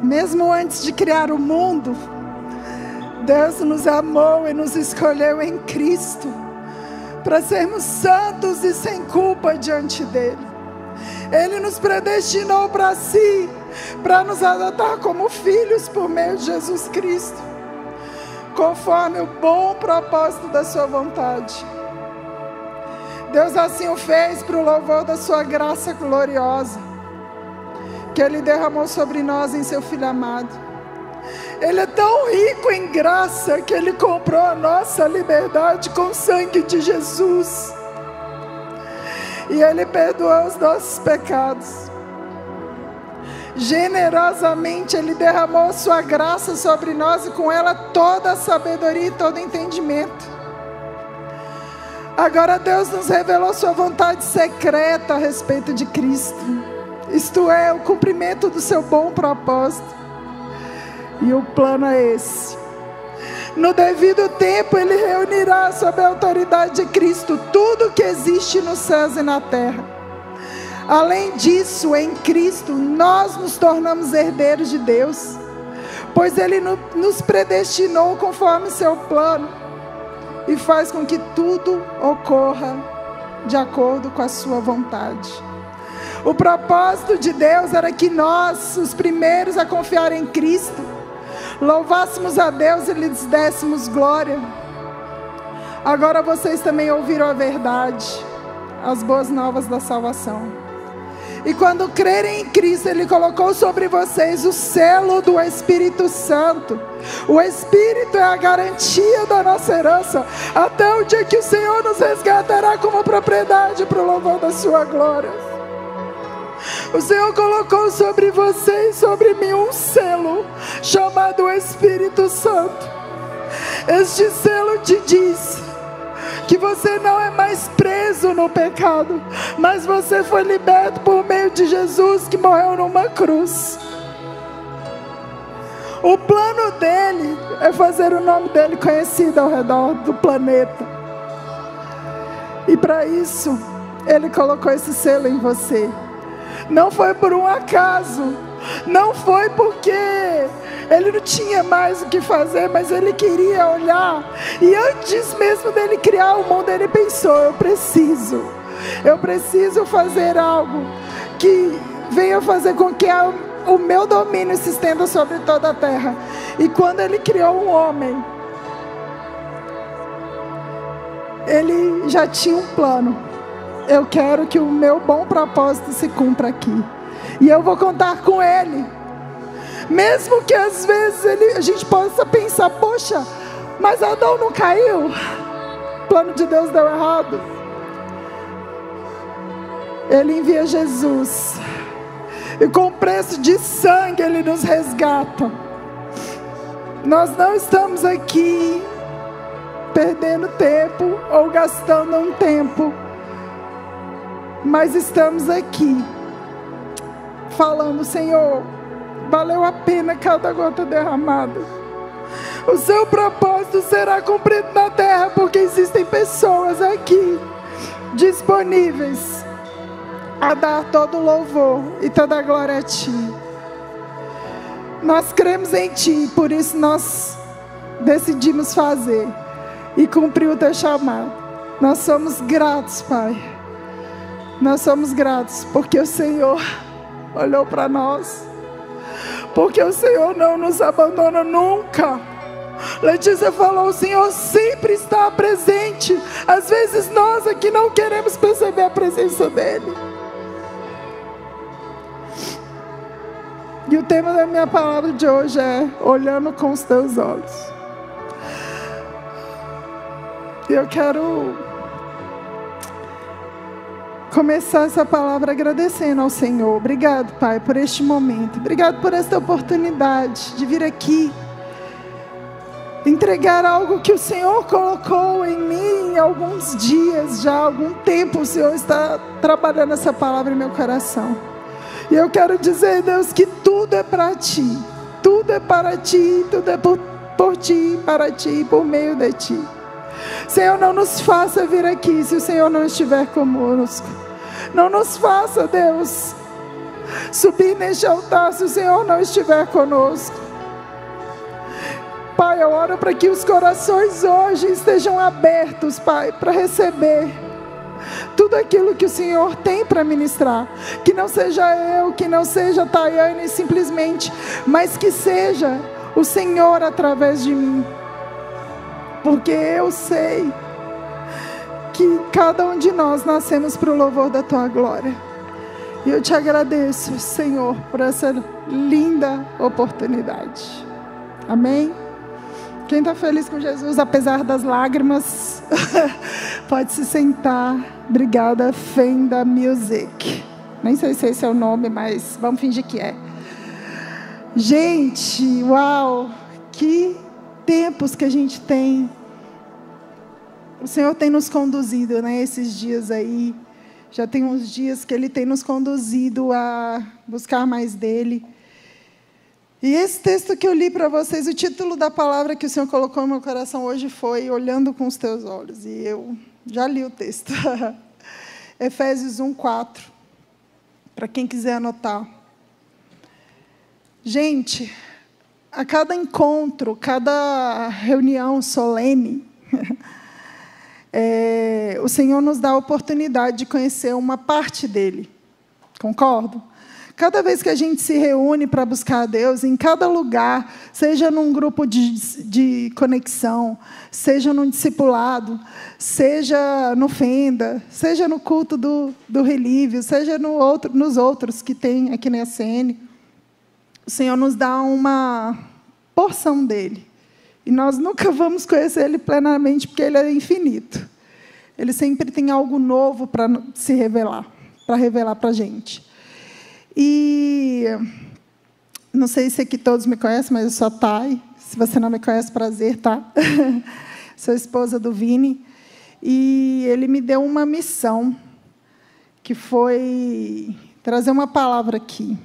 Mesmo antes de criar o mundo, Deus nos amou e nos escolheu em Cristo para sermos santos e sem culpa diante dele. Ele nos predestinou para si, para nos adotar como filhos por meio de Jesus Cristo, conforme o bom propósito da sua vontade. Deus assim o fez para o louvor da sua graça gloriosa, que Ele derramou sobre nós em seu Filho amado. Ele é tão rico em graça que Ele comprou a nossa liberdade com o sangue de Jesus. E Ele perdoou os nossos pecados. Generosamente Ele derramou a sua graça sobre nós e com ela toda a sabedoria e todo entendimento. Agora Deus nos revelou sua vontade secreta a respeito de Cristo. Isto é, o cumprimento do seu bom propósito. E o plano é esse. No devido tempo Ele reunirá sob a autoridade de Cristo tudo que existe nos céus e na terra. Além disso, em Cristo nós nos tornamos herdeiros de Deus, pois Ele nos predestinou conforme seu plano e faz com que tudo ocorra de acordo com a sua vontade. O propósito de Deus era que nós, os primeiros a confiar em Cristo, louvássemos a Deus e lhes dessemos glória. Agora vocês também ouviram a verdade, as boas novas da salvação. E quando crerem em Cristo, Ele colocou sobre vocês o selo do Espírito Santo. O Espírito é a garantia da nossa herança, até o dia que o Senhor nos resgatará como propriedade para o louvor da sua glória. O Senhor colocou sobre você e sobre mim um selo chamado Espírito Santo. Este selo te diz que você não é mais preso no pecado, mas você foi liberto por meio de Jesus, que morreu numa cruz. O plano dele é fazer o nome dele conhecido ao redor do planeta. E para isso, Ele colocou esse selo em você. Não foi por um acaso, não foi porque Ele não tinha mais o que fazer, mas Ele queria olhar. E antes mesmo dele criar o mundo, Ele pensou: eu preciso fazer algo que venha fazer com que o meu domínio se estenda sobre toda a terra. E quando Ele criou um homem, Ele já tinha um plano. Eu quero que o meu bom propósito se cumpra aqui, e eu vou contar com Ele. Mesmo que às vezes a gente possa pensar: poxa, mas Adão não caiu, o plano de Deus deu errado. Ele envia Jesus, e com preço de sangue Ele nos resgata. Nós não estamos aqui perdendo tempo ou gastando um tempo, mas estamos aqui falando: Senhor, valeu a pena cada gota derramada. O seu propósito será cumprido na terra, porque existem pessoas aqui disponíveis a dar todo o louvor e toda a glória a Ti. Nós cremos em Ti, por isso nós decidimos fazer e cumprir o Teu chamado. Nós somos gratos, Pai. Nós somos gratos porque o Senhor olhou para nós, porque o Senhor não nos abandona nunca. Letícia falou: o Senhor sempre está presente. Às vezes nós aqui não queremos perceber a presença dEle. E o tema da minha palavra de hoje é: olhando com os teus olhos. E eu quero começar essa palavra agradecendo ao Senhor. Obrigado, Pai, por este momento. Obrigado por esta oportunidade de vir aqui entregar algo que o Senhor colocou em mim há alguns dias, já há algum tempo o Senhor está trabalhando essa palavra em meu coração. E eu quero dizer, Deus, que tudo é para Ti, tudo é para Ti, tudo é por Ti, para Ti, por meio de Ti. Senhor, não nos faça vir aqui se o Senhor não estiver conosco. Não nos faça, Deus, subir neste altar se o Senhor não estiver conosco. Pai, eu oro para que os corações hoje estejam abertos, Pai, para receber tudo aquilo que o Senhor tem para ministrar. Que não seja eu, que não seja a Tayane simplesmente, mas que seja o Senhor através de mim. Porque eu sei que cada um de nós nascemos para o louvor da Tua glória. E eu te agradeço, Senhor, por essa linda oportunidade. Amém? Quem está feliz com Jesus, apesar das lágrimas, pode se sentar. Obrigada, Fenda Music. Nem sei se esse é o nome, mas vamos fingir que é. Gente, uau! Que tempos que a gente tem. O Senhor tem nos conduzido, né? Esses dias aí. Já tem uns dias que Ele tem nos conduzido a buscar mais dEle. E esse texto que eu li para vocês, o título da palavra que o Senhor colocou no meu coração hoje foi Olhando com os Teus Olhos. E eu já li o texto. Efésios 1:4. Para quem quiser anotar. Gente, a cada encontro, cada reunião solene, o Senhor nos dá a oportunidade de conhecer uma parte dEle. Concordo? Cada vez que a gente se reúne para buscar a Deus, em cada lugar, seja num grupo de conexão, seja num discipulado, seja no Fenda, seja no culto do Relívio, seja nos outros que tem aqui na SN, o Senhor nos dá uma porção dEle. E nós nunca vamos conhecer Ele plenamente, porque Ele é infinito. Ele sempre tem algo novo para se revelar, para revelar para a gente. E não sei se aqui todos me conhecem, mas eu sou a Thay. Se você não me conhece, prazer, tá? Sou esposa do Vini. E ele me deu uma missão, que foi trazer uma palavra aqui.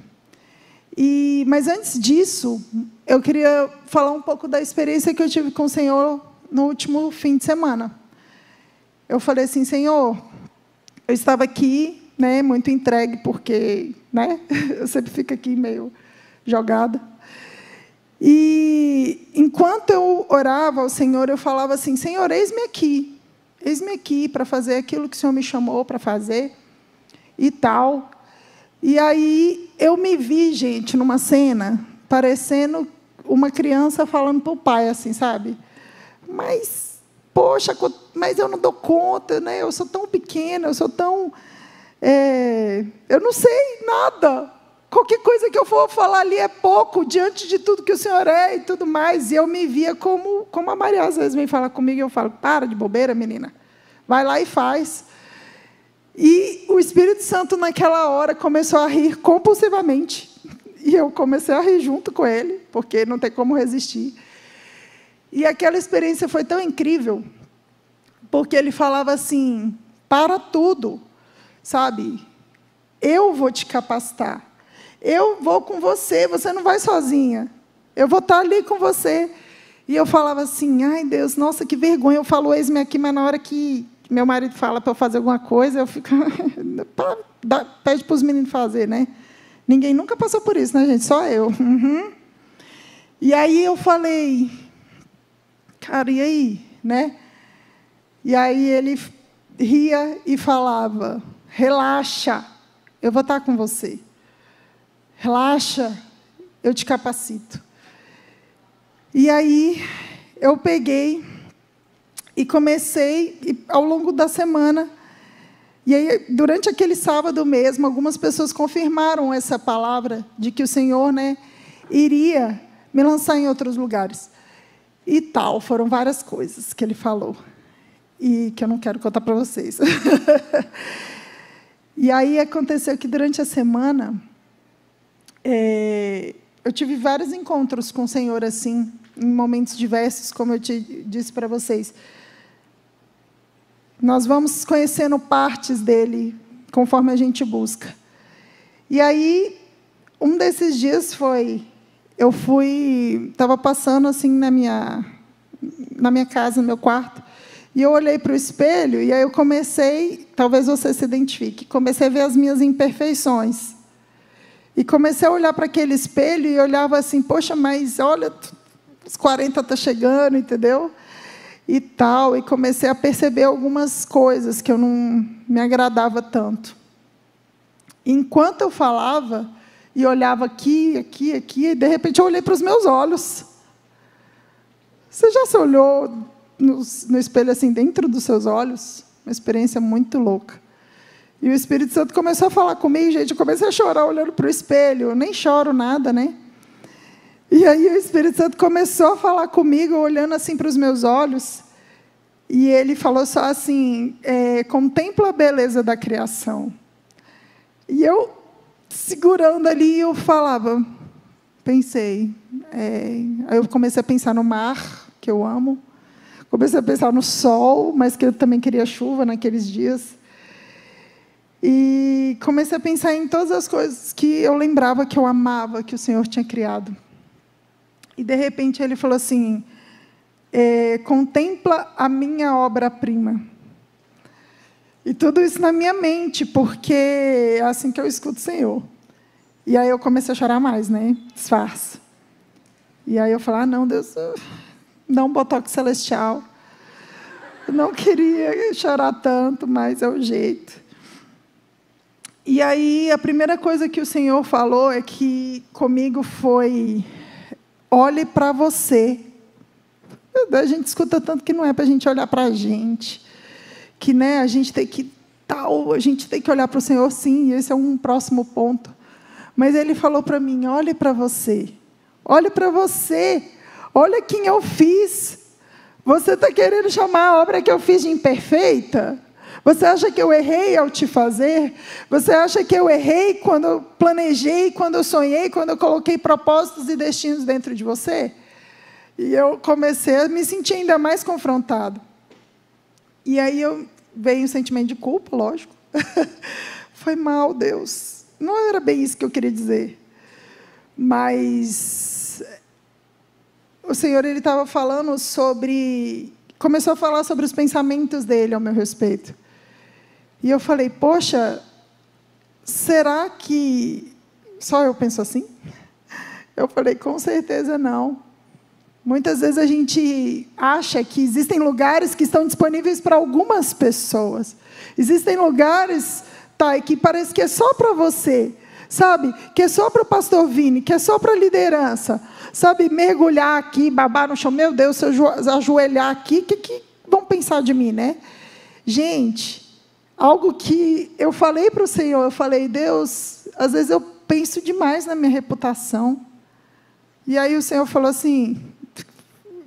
Mas antes disso, eu queria falar um pouco da experiência que eu tive com o Senhor no último fim de semana. Eu falei assim, Senhor, eu estava aqui, né, muito entregue, porque, né, eu sempre fico aqui meio jogada. E enquanto eu orava ao Senhor, eu falava assim, Senhor, eis-me aqui para fazer aquilo que o Senhor me chamou para fazer e tal. E aí eu me vi, gente, numa cena, parecendo uma criança falando para o pai, assim, sabe? Mas, poxa, mas eu não dou conta, né? Eu sou tão pequena, eu sou tão... eu não sei nada. Qualquer coisa que eu for falar ali é pouco, diante de tudo que o Senhor é e tudo mais. E eu me via como a Maria às vezes vem falar comigo, e eu falo, para de bobeira, menina. Vai lá e faz. E o Espírito Santo, naquela hora, começou a rir compulsivamente. E eu comecei a rir junto com ele, porque não tem como resistir. E aquela experiência foi tão incrível, porque ele falava assim, para tudo, sabe? Eu vou te capacitar. Eu vou com você, você não vai sozinha. Eu vou estar ali com você. E eu falava assim, ai Deus, nossa, que vergonha. Eu falo, eis-me aqui, mas na hora que meu marido fala para eu fazer alguma coisa, eu fico... pede para os meninos fazer, né? Ninguém nunca passou por isso, né, gente? Só eu. Uhum. E aí eu falei, cara, e aí? Né? E aí ele ria e falava, relaxa, eu vou estar com você. Relaxa, eu te capacito. E aí eu peguei e comecei, ao longo da semana, e aí, durante aquele sábado mesmo, algumas pessoas confirmaram essa palavra de que o Senhor, né, iria me lançar em outros lugares. E tal, foram várias coisas que ele falou, e que eu não quero contar para vocês. E aí aconteceu que, durante a semana, eu tive vários encontros com o Senhor, assim, em momentos diversos, como eu disse para vocês. Nós vamos conhecendo partes dele, conforme a gente busca. E aí, um desses dias foi... Eu estava passando assim na minha casa, no meu quarto, e eu olhei para o espelho, e aí eu comecei, talvez você se identifique, comecei a ver as minhas imperfeições. E comecei a olhar para aquele espelho e olhava assim, poxa, mas olha, os 40 está chegando, entendeu? E tal, e comecei a perceber algumas coisas que eu não me agradava tanto. Enquanto eu falava, e olhava aqui, aqui, aqui, e de repente eu olhei para os meus olhos. Você já se olhou no espelho assim, dentro dos seus olhos? Uma experiência muito louca. E o Espírito Santo começou a falar comigo, gente, eu comecei a chorar olhando para o espelho, eu nem choro nada, né? E aí o Espírito Santo começou a falar comigo, olhando assim para os meus olhos, e ele falou só assim, contempla a beleza da criação. E eu, segurando ali, eu falava, pensei, aí eu comecei a pensar no mar, que eu amo, comecei a pensar no sol, mas que eu também queria chuva naqueles dias, e comecei a pensar em todas as coisas que eu lembrava que eu amava, que o Senhor tinha criado. E, de repente, ele falou assim, contempla a minha obra-prima. E tudo isso na minha mente, porque é assim que eu escuto o Senhor. E aí eu comecei a chorar mais, né? Disfarce. E aí eu falei, não, Deus, dá um botox celestial. Eu não queria chorar tanto, mas é o jeito. E aí a primeira coisa que o Senhor falou comigo foi, olhe para você. A gente escuta tanto que não é para a gente olhar para a gente. Que, né, a gente tem que olhar para o Senhor, sim, esse é um próximo ponto. Mas Ele falou para mim, olhe para você. Olhe para você. Olha quem eu fiz. Você está querendo chamar a obra que eu fiz de imperfeita? Você acha que eu errei ao te fazer? Você acha que eu errei quando eu planejei, quando eu sonhei, quando eu coloquei propósitos e destinos dentro de você? E eu comecei a me sentir ainda mais confrontado. E aí veio um sentimento de culpa, lógico. Foi mal, Deus. Não era bem isso que eu queria dizer. Mas o Senhor, Ele estava falando começou a falar sobre os pensamentos dEle ao meu respeito. E eu falei, poxa, será que só eu penso assim? Eu falei, com certeza não. Muitas vezes a gente acha que existem lugares que estão disponíveis para algumas pessoas. Existem lugares, que parece que é só para você, sabe? Que é só para o pastor Vini, que é só para a liderança. Sabe, mergulhar aqui, babar no chão. Meu Deus, se eu ajoelhar aqui, o que vão pensar de mim, né? Gente, algo que eu falei para o Senhor, eu falei, Deus, às vezes eu penso demais na minha reputação. E aí o Senhor falou assim,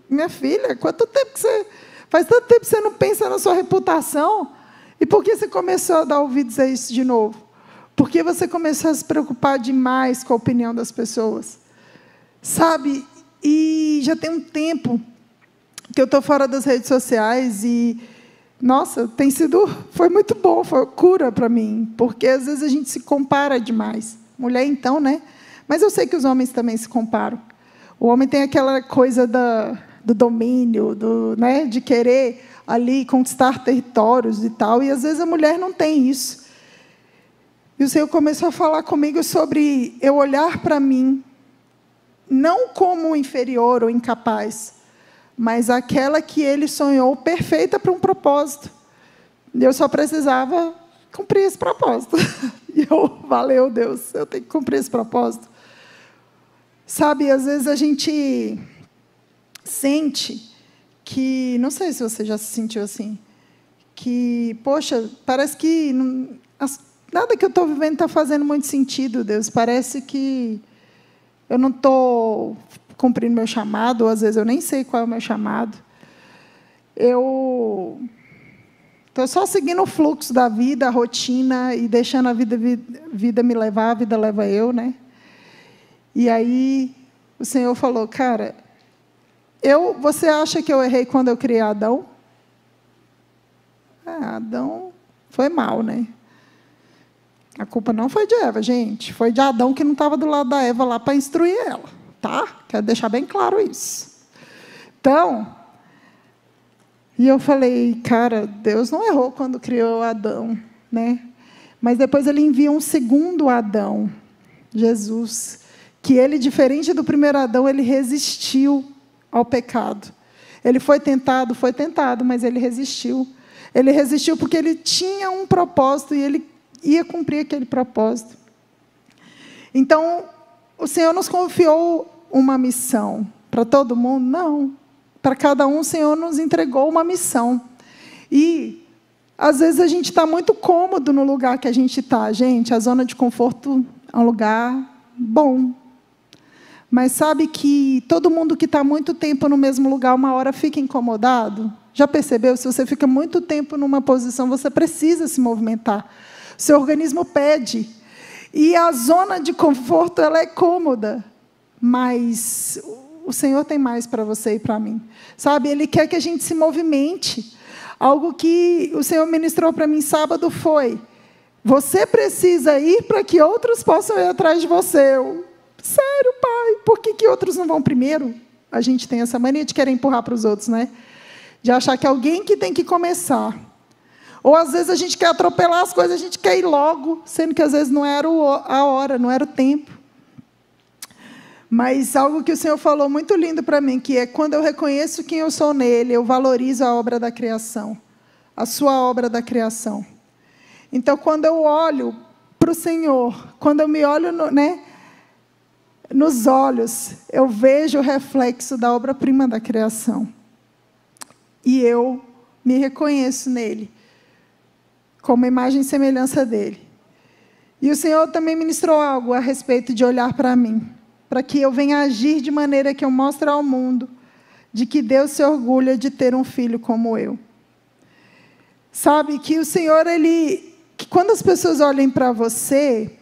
minha filha, faz tanto tempo que você não pensa na sua reputação, e por que você começou a dar ouvidos a isso de novo? Porque você começou a se preocupar demais com a opinião das pessoas, sabe? E já tem um tempo que eu estou fora das redes sociais e, nossa, foi muito bom, foi cura para mim, porque às vezes a gente se compara demais, mulher então, né? Mas eu sei que os homens também se comparam. O homem tem aquela coisa do domínio, né, de querer ali conquistar territórios e tal, e às vezes a mulher não tem isso. E o Senhor começou a falar comigo sobre eu olhar para mim, não como inferior ou incapaz, mas aquela que Ele sonhou perfeita para um propósito. E eu só precisava cumprir esse propósito. E valeu Deus, eu tenho que cumprir esse propósito. Sabe, às vezes a gente sente que, não sei se você já se sentiu assim, que, poxa, parece que nada que eu estou vivendo está fazendo muito sentido, Deus. Parece que eu não estou cumprindo meu chamado, ou às vezes eu nem sei qual é o meu chamado. Eu estou só seguindo o fluxo da vida, a rotina, e deixando a vida me levar, a vida leva eu, né? E aí o Senhor falou, cara, você acha que eu errei quando eu criei Adão? Adão foi mal, né? A culpa não foi de Eva, gente. Foi de Adão que não estava do lado da Eva lá para instruir ela, tá? Quero deixar bem claro isso. Então, e eu falei, cara, Deus não errou quando criou Adão, né? Mas depois Ele envia um segundo Adão. Jesus, que ele, diferente do primeiro Adão, ele resistiu ao pecado. Ele foi tentado, mas ele resistiu. Ele resistiu porque ele tinha um propósito e ele ia cumprir aquele propósito. Então, o Senhor nos confiou uma missão. Para todo mundo? Não. Para cada um, o Senhor nos entregou uma missão. E, às vezes, a gente está muito cômodo no lugar que a gente está. Gente, a zona de conforto é um lugar bom. Mas sabe que todo mundo que está muito tempo no mesmo lugar, uma hora fica incomodado? Já percebeu? Se você fica muito tempo numa posição, você precisa se movimentar. O seu organismo pede. E a zona de conforto, ela é cômoda. Mas o Senhor tem mais para você e para mim. Sabe? Ele quer que a gente se movimente. Algo que o Senhor ministrou para mim sábado foi: você precisa ir para que outros possam ir atrás de você. Sério, pai, por que outros não vão primeiro? A gente tem essa mania de querer empurrar para os outros, né? De achar que é alguém que tem que começar. Ou, às vezes, a gente quer atropelar as coisas, a gente quer ir logo, sendo que, às vezes, não era a hora, não era o tempo. Mas algo que o Senhor falou muito lindo para mim, que é quando eu reconheço quem eu sou nele, eu valorizo a obra da criação, a sua obra da criação. Então, quando eu olho para o Senhor, quando eu me olho nos olhos, eu vejo o reflexo da obra-prima da criação. E eu me reconheço nele, como imagem e semelhança dele. E o Senhor também ministrou algo a respeito de olhar para mim, para que eu venha agir de maneira que eu mostre ao mundo de que Deus se orgulha de ter um filho como eu. Sabe, que o Senhor, que quando as pessoas olhem para você,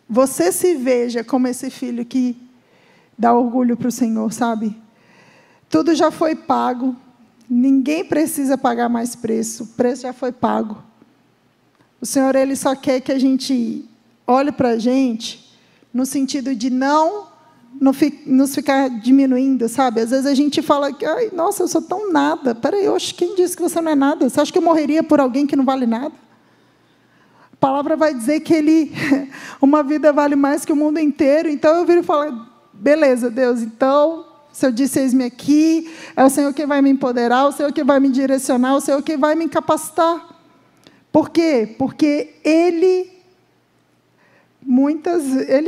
você se veja como esse filho que dá orgulho para o Senhor, sabe? Tudo já foi pago, ninguém precisa pagar mais preço, o preço já foi pago. O Senhor, Ele só quer que a gente olhe para a gente no sentido de não nos ficar diminuindo, sabe? Às vezes a gente fala que, ai, nossa, eu sou tão nada. Peraí, quem disse que você não é nada? Você acha que eu morreria por alguém que não vale nada? A palavra vai dizer que uma vida vale mais que o mundo inteiro. Então eu viro e falo: beleza, Deus, então, se eu disse eis-me aqui, é o Senhor quem vai me empoderar, o Senhor quem vai me direcionar, o Senhor quem vai me capacitar. Por quê? Porque Ele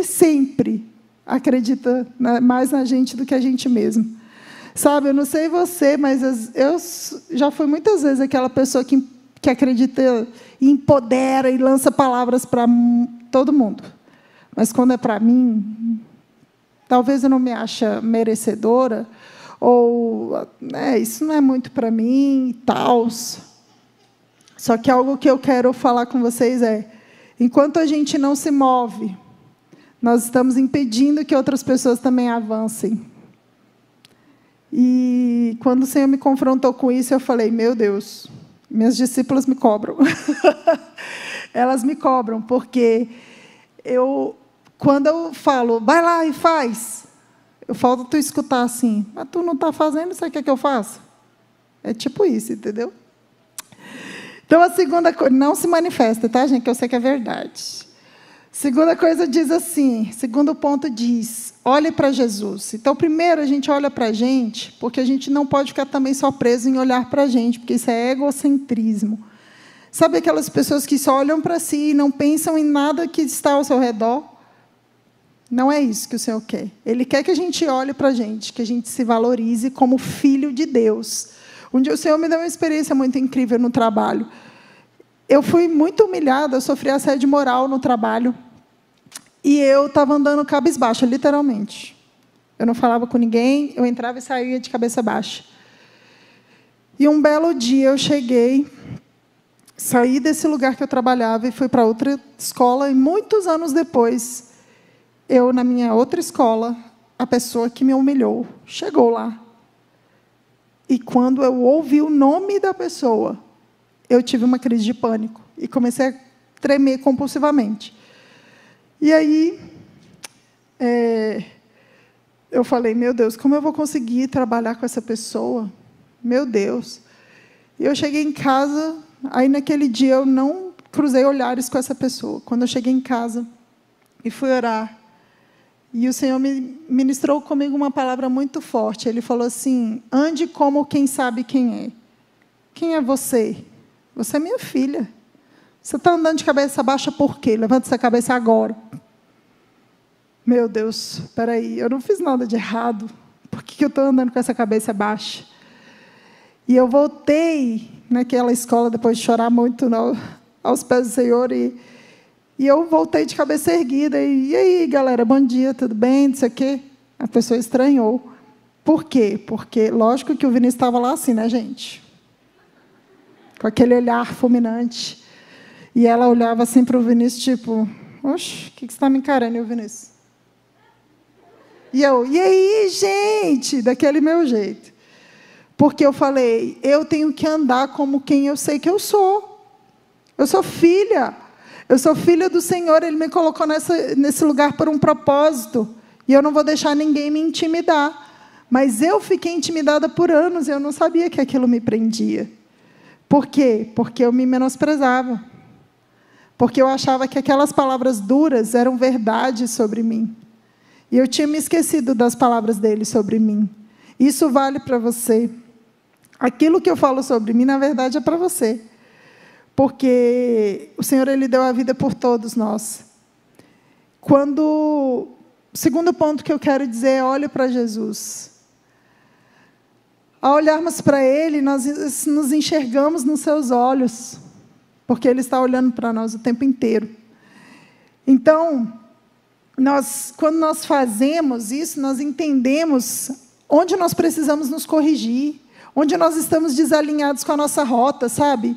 sempre acredita mais na gente do que a gente mesmo. Sabe, eu não sei você, mas eu já fui muitas vezes aquela pessoa que acredita e empodera e lança palavras para todo mundo. Mas quando é para mim, talvez eu não me ache merecedora, ou isso não é muito para mim e tal. Só que algo que eu quero falar com vocês é: enquanto a gente não se move, nós estamos impedindo que outras pessoas também avancem. E quando o Senhor me confrontou com isso, eu falei: meu Deus, minhas discípulas me cobram. Elas me cobram, porque quando eu falo, vai lá e faz, eu falto tu escutar assim: mas tu não está fazendo, você quer que eu faça? É tipo isso, entendeu? Então, a segunda coisa, não se manifesta, tá, gente? Que eu sei que é verdade. Segunda coisa diz assim, segundo ponto diz: olhe para Jesus. Então, primeiro, a gente olha para a gente, porque a gente não pode ficar também só preso em olhar para a gente, porque isso é egocentrismo. Sabe aquelas pessoas que só olham para si e não pensam em nada que está ao seu redor? Não é isso que o Senhor quer. Ele quer que a gente olhe para a gente, que a gente se valorize como filho de Deus. Um dia o Senhor me deu uma experiência muito incrível no trabalho. Eu fui muito humilhada, eu sofri assédio moral no trabalho. E eu estava andando cabisbaixa, literalmente. Eu não falava com ninguém, eu entrava e saía de cabeça baixa. E um belo dia eu saí desse lugar que eu trabalhava e fui para outra escola. E muitos anos depois, na minha outra escola, a pessoa que me humilhou chegou lá. E quando eu ouvi o nome da pessoa, eu tive uma crise de pânico e comecei a tremer compulsivamente. E aí, eu falei: meu Deus, como eu vou conseguir trabalhar com essa pessoa? Meu Deus. E eu cheguei em casa, aí naquele dia eu não cruzei olhares com essa pessoa. Quando eu cheguei em casa, e fui orar. E o Senhor me ministrou comigo uma palavra muito forte. Ele falou assim: ande como quem sabe quem é. Quem é você? Você é minha filha. Você está andando de cabeça baixa por quê? Levanta essa cabeça agora. Meu Deus, espera aí, eu não fiz nada de errado. Por que eu estou andando com essa cabeça baixa? E eu voltei naquela escola, depois de chorar muito aos pés do Senhor, e eu voltei de cabeça erguida. E aí, galera, bom dia, tudo bem? Não sei o quê. A pessoa estranhou. Por quê? Porque, lógico que o Vinícius estava lá assim, né, gente? Com aquele olhar fulminante. E ela olhava assim para o Vinícius, tipo, oxe, o que você está me encarando, e o Vinícius? E eu, e aí, gente? Daquele meu jeito. Porque eu falei, eu tenho que andar como quem eu sei que eu sou. Eu sou filha. Eu sou filha do Senhor. Ele me colocou nesse lugar por um propósito. E eu não vou deixar ninguém me intimidar. Mas eu fiquei intimidada por anos e eu não sabia que aquilo me prendia. Por quê? Porque eu me menosprezava. Porque eu achava que aquelas palavras duras eram verdade sobre mim. E eu tinha me esquecido das palavras dele sobre mim. Isso vale para você. Aquilo que eu falo sobre mim, na verdade, é para você. Porque o Senhor, Ele deu a vida por todos nós. O segundo ponto que eu quero dizer é: olhe para Jesus. Ao olharmos para Ele, nós nos enxergamos nos seus olhos. Porque Ele está olhando para nós o tempo inteiro. Então, quando nós fazemos isso, nós entendemos onde nós precisamos nos corrigir, onde nós estamos desalinhados com a nossa rota, sabe?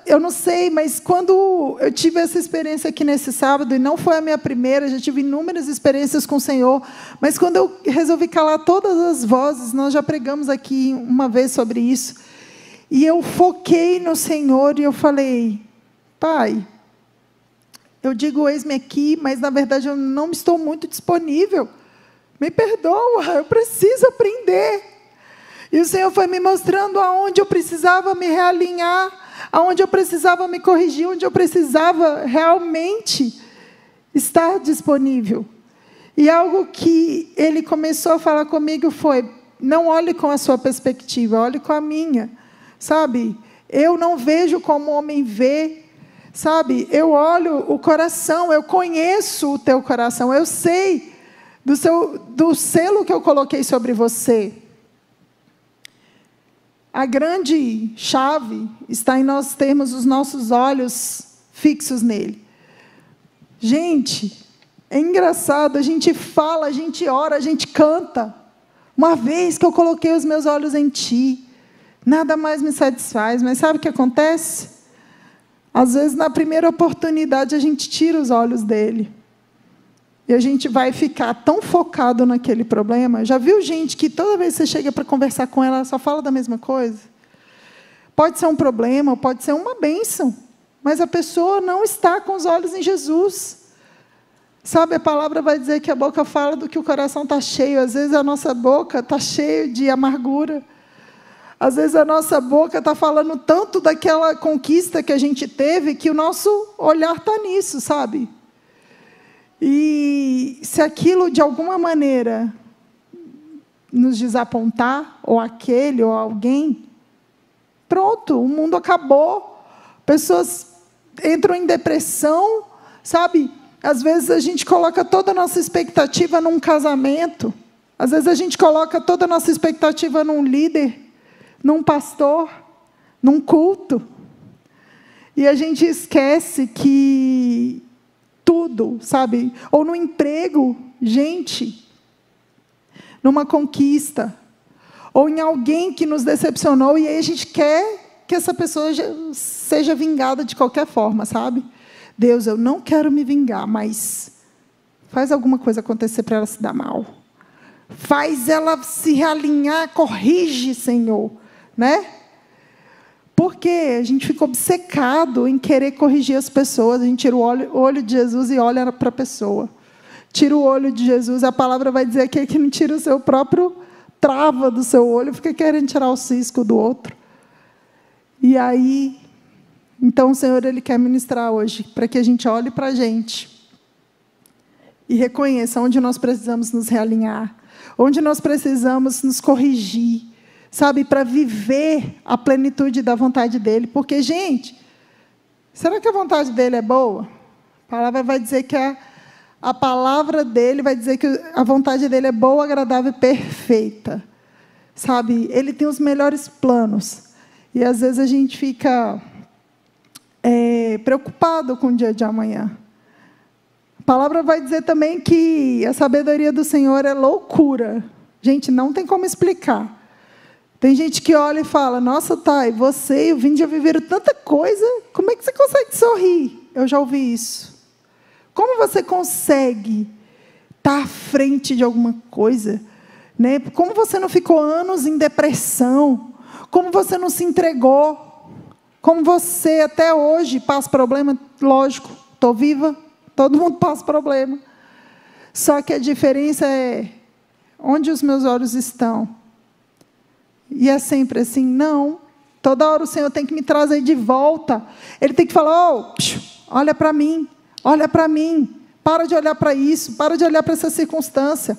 Eu não sei, mas quando eu tive essa experiência aqui nesse sábado, e não foi a minha primeira, já tive inúmeras experiências com o Senhor, mas quando eu resolvi calar todas as vozes, nós já pregamos aqui uma vez sobre isso, e eu foquei no Senhor e eu falei: Pai, eu digo eis-me aqui, mas na verdade eu não estou muito disponível. Me perdoa, eu preciso aprender. E o Senhor foi me mostrando aonde eu precisava me realinhar, aonde eu precisava me corrigir, onde eu precisava realmente estar disponível. E algo que Ele começou a falar comigo foi: não olhe com a sua perspectiva, olhe com a minha. Sabe? Eu não vejo como o homem vê. Sabe? Eu olho o coração, eu conheço o teu coração, eu sei do selo que eu coloquei sobre você. A grande chave está em nós termos os nossos olhos fixos nele. Gente, é engraçado, a gente fala, a gente ora, a gente canta. Uma vez que eu coloquei os meus olhos em ti, nada mais me satisfaz. Mas sabe o que acontece? Às vezes, na primeira oportunidade, a gente tira os olhos dele. E a gente vai ficar tão focado naquele problema. Já viu gente que toda vez que você chega para conversar com ela, ela só fala da mesma coisa? Pode ser um problema, pode ser uma bênção, mas a pessoa não está com os olhos em Jesus. Sabe, a palavra vai dizer que a boca fala do que o coração está cheio. Às vezes a nossa boca está cheia de amargura. Às vezes a nossa boca está falando tanto daquela conquista que a gente teve, que o nosso olhar está nisso, sabe? E se aquilo, de alguma maneira, nos desapontar, ou aquele, ou alguém, pronto, o mundo acabou. Pessoas entram em depressão, sabe? Às vezes a gente coloca toda a nossa expectativa num casamento. Às vezes a gente coloca toda a nossa expectativa num líder, num pastor, num culto. E a gente esquece que tudo, sabe? Ou no emprego, gente, numa conquista, ou em alguém que nos decepcionou, e aí a gente quer que essa pessoa seja vingada de qualquer forma, sabe? Deus, eu não quero me vingar, mas faz alguma coisa acontecer para ela se dar mal. Faz ela se realinhar, corrige, Senhor, né? Porque a gente fica obcecado em querer corrigir as pessoas. A gente tira o olho de Jesus e olha para a pessoa. Tira o olho de Jesus, a palavra vai dizer aqui que não tira o seu próprio trava do seu olho, fica querendo tirar o cisco do outro. E aí, então o Senhor, Ele quer ministrar hoje, para que a gente olhe para a gente e reconheça onde nós precisamos nos realinhar, onde nós precisamos nos corrigir, sabe, para viver a plenitude da vontade dEle. Porque, gente, será que a vontade dEle é boa? A palavra vai dizer que a palavra dEle vai dizer que a vontade dEle é boa, agradável e perfeita. Sabe, Ele tem os melhores planos. E, às vezes, a gente fica preocupado com o dia de amanhã. A palavra vai dizer também que a sabedoria do Senhor é loucura. Gente, não tem como explicar. Tem gente que olha e fala, nossa, Thay, você e o Vini já viveram tanta coisa, como é que você consegue sorrir? Eu já ouvi isso. Como você consegue estar à frente de alguma coisa? Né? Como você não ficou anos em depressão? Como você não se entregou? Como você até hoje passa problema? Lógico, estou viva, todo mundo passa problema. Só que a diferença é onde os meus olhos estão. E é sempre assim, não. Toda hora o Senhor tem que me trazer de volta. Ele tem que falar, olha para mim, olha para mim. Para de olhar para isso, para de olhar para essa circunstância.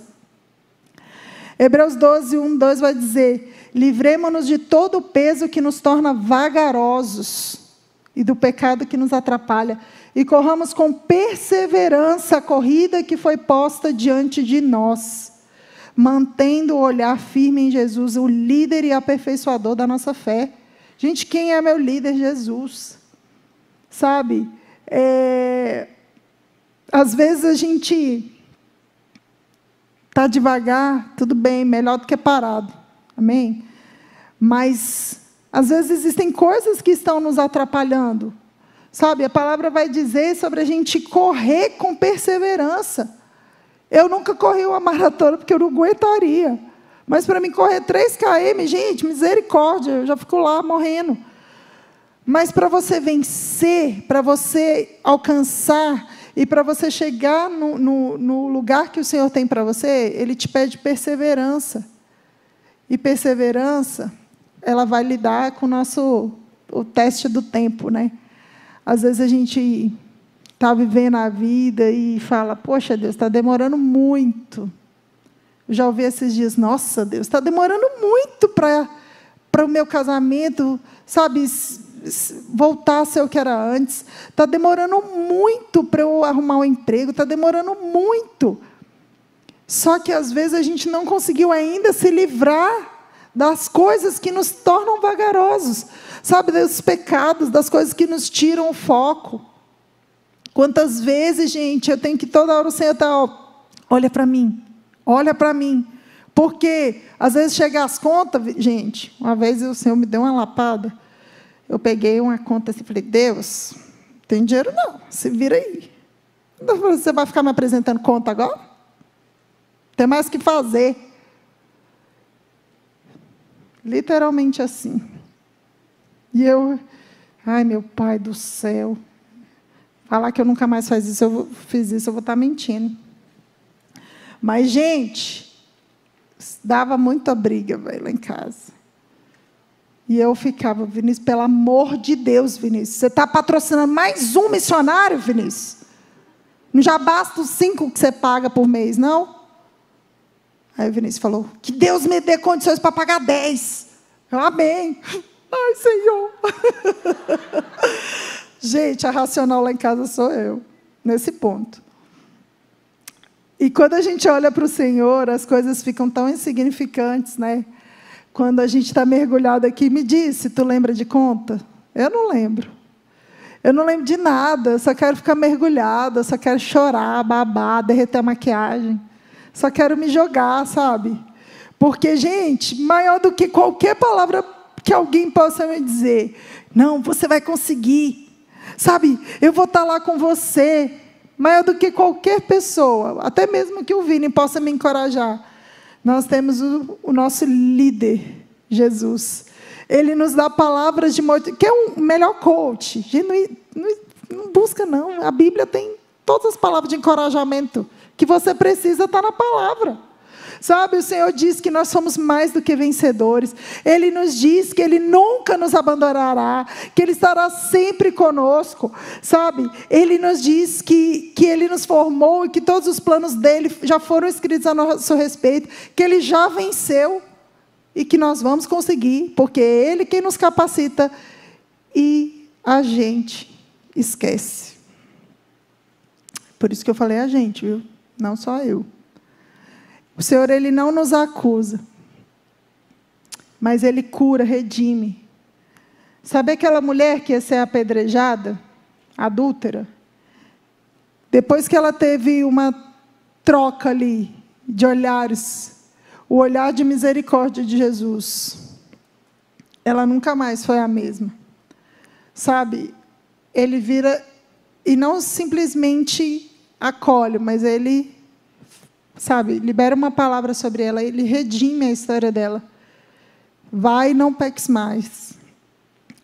Hebreus 12, 1, 2 vai dizer, livremo-nos de todo o peso que nos torna vagarosos e do pecado que nos atrapalha, e corramos com perseverança a corrida que foi posta diante de nós, mantendo o olhar firme em Jesus, o líder e aperfeiçoador da nossa fé. Gente, quem é meu líder? Jesus. Sabe? Às vezes a gente está devagar, tudo bem, melhor do que parado. Amém? Mas, às vezes, existem coisas que estão nos atrapalhando. Sabe? A palavra vai dizer sobre a gente correr com perseverança. Eu nunca corri uma maratona porque eu não aguentaria. Mas para mim correr 3 km, gente, misericórdia, eu já fico lá morrendo. Mas para você vencer, para você alcançar e para você chegar no lugar que o Senhor tem para você, Ele te pede perseverança. E perseverança, ela vai lidar com o teste do tempo, né? Às vezes a gente está vivendo a vida e fala, poxa, Deus, está demorando muito. Eu já ouvi esses dias, nossa, Deus, está demorando muito para o meu casamento, sabe, voltar a ser o que era antes. Está demorando muito para eu arrumar um emprego, está demorando muito. Só que, às vezes, a gente não conseguiu ainda se livrar das coisas que nos tornam vagarosos, sabe, dos pecados, das coisas que nos tiram o foco. Quantas vezes, gente, eu tenho que toda hora o Senhor está, olha para mim, porque às vezes chega as contas, gente, uma vez o Senhor me deu uma lapada, eu peguei uma conta assim, falei, Deus, não tem dinheiro não, se vira aí, você vai ficar me apresentando conta agora? Tem mais o que fazer. Literalmente assim. E eu, ai meu Pai do céu, falar que eu nunca mais fiz isso, eu vou estar mentindo. Mas, gente, dava muita briga, velho, lá em casa. E eu ficava, Vinícius, pelo amor de Deus, Vinícius, você está patrocinando mais um missionário, Vinícius? Não já basta os 5 que você paga por mês, não? Aí o Vinícius falou, que Deus me dê condições para pagar 10. Eu, amém. Ai, Senhor. Gente, a racional lá em casa sou eu, nesse ponto. E quando a gente olha para o Senhor, as coisas ficam tão insignificantes, né? Quando a gente está mergulhado aqui, me diz se tu lembra de conta. Eu não lembro. Eu não lembro de nada, eu só quero ficar mergulhada, eu só quero chorar, babar, derreter a maquiagem. Só quero me jogar, sabe? Porque, gente, maior do que qualquer palavra que alguém possa me dizer, não, você vai conseguir. Sabe, eu vou estar lá com você, maior do que qualquer pessoa, até mesmo que o Vini possa me encorajar. Nós temos o nosso líder, Jesus. Ele nos dá palavras de motivação, que é o melhor coach. Não busca, não. A Bíblia tem todas as palavras de encorajamento que você precisa, está na palavra. Sabe, o Senhor diz que nós somos mais do que vencedores. Ele nos diz que Ele nunca nos abandonará, que Ele estará sempre conosco. Sabe, Ele nos diz que Ele nos formou e que todos os planos dEle já foram escritos a nosso respeito, que Ele já venceu e que nós vamos conseguir, porque é Ele quem nos capacita e a gente esquece. Por isso que eu falei a gente, viu? Não só eu. O Senhor, Ele não nos acusa, mas Ele cura, redime. Sabe aquela mulher que ia ser apedrejada, adúltera? Depois que ela teve uma troca ali de olhares, o olhar de misericórdia de Jesus, ela nunca mais foi a mesma. Sabe, Ele vira e não simplesmente acolhe, mas Ele, sabe, libera uma palavra sobre ela, Ele redime a história dela. Vai e não peques mais.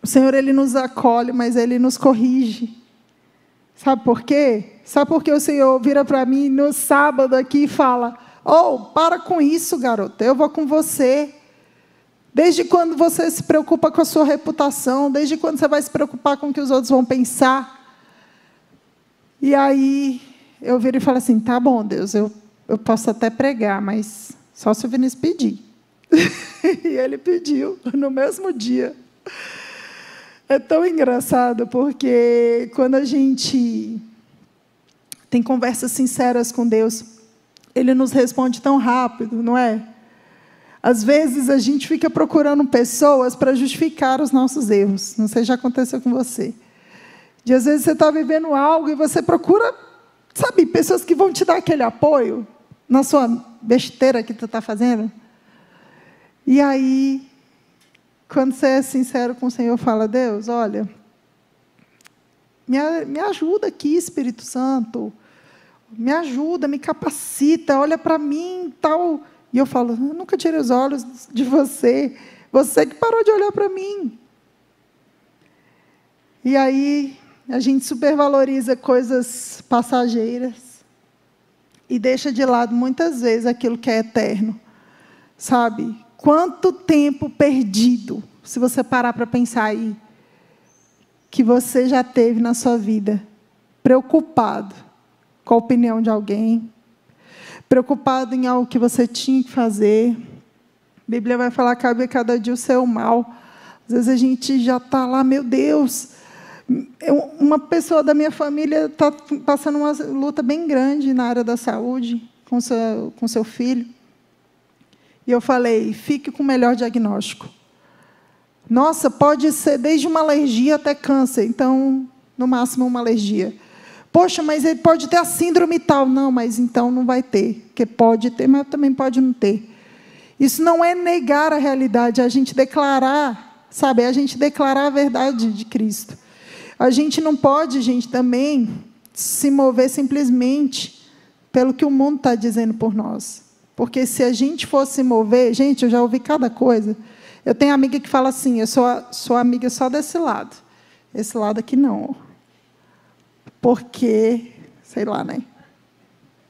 O Senhor, Ele nos acolhe, mas Ele nos corrige. Sabe por quê? Sabe por que o Senhor vira para mim no sábado aqui e fala: para com isso, garota, eu vou com você. Desde quando você se preocupa com a sua reputação? Desde quando você vai se preocupar com o que os outros vão pensar? E aí eu viro e falo assim: tá bom, Deus, eu posso até pregar, mas só se o Vinícius pedir. E ele pediu no mesmo dia. É tão engraçado, porque quando a gente tem conversas sinceras com Deus, Ele nos responde tão rápido, não é? Às vezes a gente fica procurando pessoas para justificar os nossos erros. Não sei se já aconteceu com você. E às vezes você está vivendo algo e você procura, sabe, pessoas que vão te dar aquele apoio na sua besteira que tu está fazendo. E aí, quando você é sincero com o Senhor, fala: Deus, olha, me ajuda aqui, Espírito Santo. Me ajuda, me capacita, olha para mim e tal. E eu falo: eu nunca tirei os olhos de você. Você que parou de olhar para mim. E aí, a gente supervaloriza coisas passageiras e deixa de lado, muitas vezes, aquilo que é eterno. Sabe? Quanto tempo perdido, se você parar para pensar aí, que você já teve na sua vida, preocupado com a opinião de alguém, preocupado em algo que você tinha que fazer. A Bíblia vai falar: cabe a cada dia o seu mal. Às vezes a gente já está lá: meu Deus, uma pessoa da minha família está passando uma luta bem grande na área da saúde, com seu filho. E eu falei: fique com o melhor diagnóstico. Nossa, pode ser desde uma alergia até câncer, então, no máximo, uma alergia. Poxa, mas ele pode ter a síndrome tal. Não, mas então não vai ter, porque pode ter, mas também pode não ter. Isso não é negar a realidade, é a gente declarar, sabe, é a gente declarar a verdade de Cristo. A gente não pode, gente, também se mover simplesmente pelo que o mundo está dizendo por nós. Porque se a gente fosse se mover, gente, eu já ouvi cada coisa. Eu tenho amiga que fala assim: eu sou amiga só desse lado. Esse lado aqui não. Porque, sei lá, né?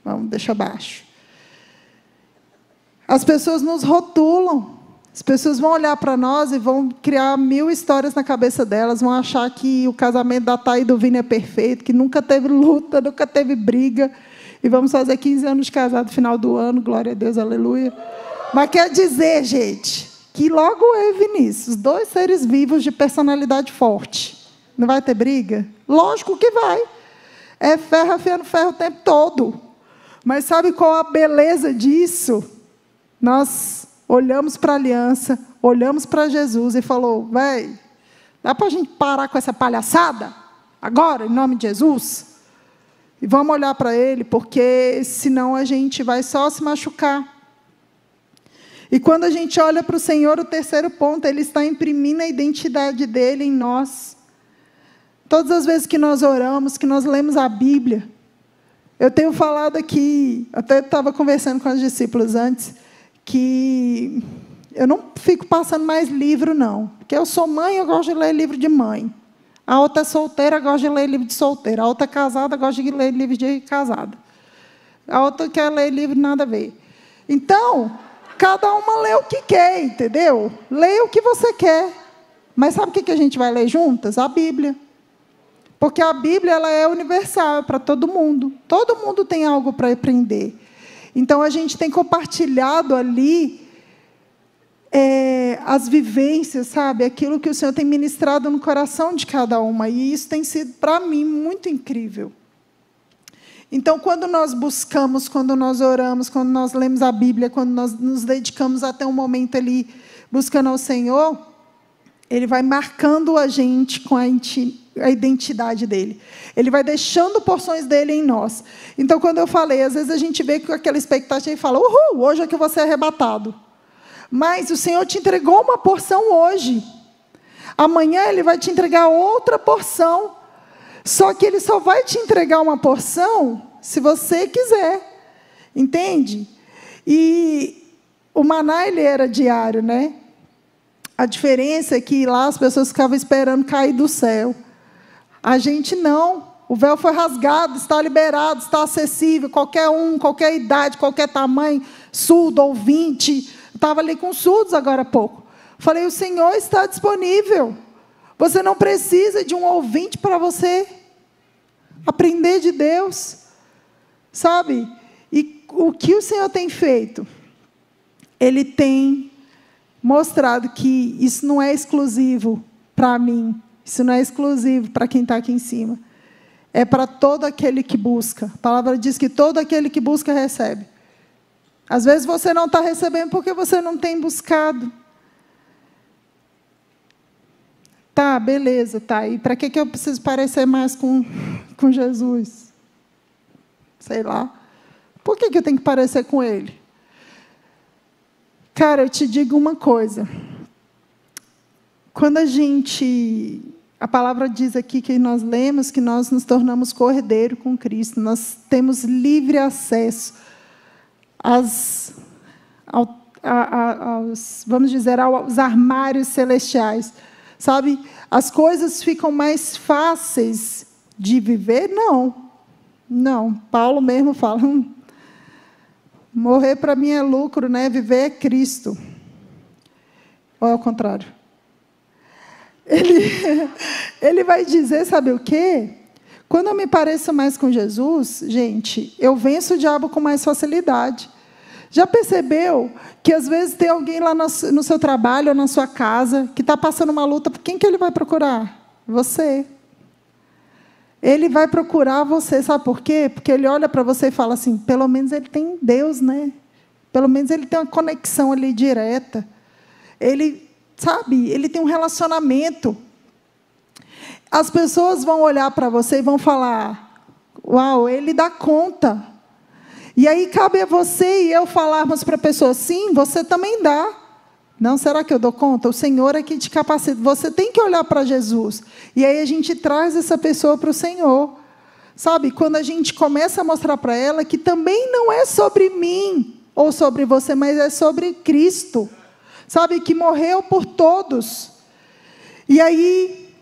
Vamos, deixa abaixo. As pessoas nos rotulam. As pessoas vão olhar para nós e vão criar 1000 histórias na cabeça delas, vão achar que o casamento da Thay e do Vini é perfeito, que nunca teve luta, nunca teve briga, e vamos fazer 15 anos de casado no final do ano, glória a Deus, aleluia. Mas quer dizer, gente, que logo eu e Vinícius, 2 seres vivos de personalidade forte, não vai ter briga? Lógico que vai. É ferro afiando ferro o tempo todo. Mas sabe qual a beleza disso? Nós olhamos para a aliança, olhamos para Jesus e falou: véi, dá para a gente parar com essa palhaçada? Agora, em nome de Jesus? E vamos olhar para Ele, porque senão a gente vai só se machucar. E quando a gente olha para o Senhor, o terceiro ponto, Ele está imprimindo a identidade dEle em nós. Todas as vezes que nós oramos, que nós lemos a Bíblia, eu tenho falado aqui, até estava conversando com as discípulas antes, que eu não fico passando mais livro, não. Porque eu sou mãe, eu gosto de ler livro de mãe. A outra é solteira, gosta de ler livro de solteira. A outra é casada, gosta de ler livro de casada. A outra quer ler livro nada a ver. Então, cada uma lê o que quer, entendeu? Leia o que você quer. Mas sabe o que a gente vai ler juntas? A Bíblia. Porque a Bíblia ela é universal para todo mundo. Todo mundo tem algo para aprender. Então, a gente tem compartilhado ali as vivências, sabe? Aquilo que o Senhor tem ministrado no coração de cada uma. E isso tem sido, para mim, muito incrível. Então, quando nós buscamos, quando nós oramos, quando nós lemos a Bíblia, quando nós nos dedicamos até um momento ali buscando ao Senhor, Ele vai marcando a gente com a identidade dele. Ele vai deixando porções dele em nós. Então, quando eu falei, às vezes a gente vê com aquela expectativa e fala, uhul, hoje é que eu vou ser arrebatado. Mas o Senhor te entregou uma porção hoje. Amanhã Ele vai te entregar outra porção. Só que Ele só vai te entregar uma porção se você quiser. Entende? E o maná, ele era diário, né? A diferença é que lá as pessoas ficavam esperando cair do céu. A gente não. O véu foi rasgado, está liberado, está acessível. Qualquer um, qualquer idade, qualquer tamanho, surdo, ouvinte. Estava ali com surdos agora há pouco. Falei, o Senhor está disponível. Você não precisa de um ouvinte para você aprender de Deus. Sabe? E o que o Senhor tem feito? Ele tem mostrado que isso não é exclusivo para mim. Isso não é exclusivo para quem está aqui em cima. É para todo aquele que busca. A palavra diz que todo aquele que busca recebe. Às vezes você não está recebendo porque você não tem buscado. Tá, beleza, tá. E para que eu preciso parecer mais com Jesus? Sei lá. Por que eu tenho que parecer com Ele? Cara, eu te digo uma coisa. Quando a palavra diz aqui que nós lemos que nós nos tornamos cordeiro com Cristo, nós temos livre acesso vamos dizer, aos armários celestiais. Sabe? As coisas ficam mais fáceis de viver? Não. Não. Paulo mesmo fala, morrer para mim é lucro, né? Viver é Cristo. Ou é o contrário? Ele vai dizer, sabe o quê? Quando eu me pareço mais com Jesus, gente, eu venço o diabo com mais facilidade. Já percebeu que, às vezes, tem alguém lá no seu trabalho ou na sua casa que está passando uma luta? Quem que ele vai procurar? Você. Ele vai procurar você, sabe por quê? Porque ele olha para você e fala assim, pelo menos ele tem Deus, né? Pelo menos ele tem uma conexão ali direta. Ele, sabe, ele tem um relacionamento. As pessoas vão olhar para você e vão falar, uau, ele dá conta. E aí cabe a você e eu falarmos para a pessoa, sim, você também dá. Não, será que eu dou conta? O Senhor é que te capacita. Você tem que olhar para Jesus. E aí a gente traz essa pessoa para o Senhor. Sabe, quando a gente começa a mostrar para ela que também não é sobre mim ou sobre você, mas é sobre Cristo. Sabe, que morreu por todos. E aí,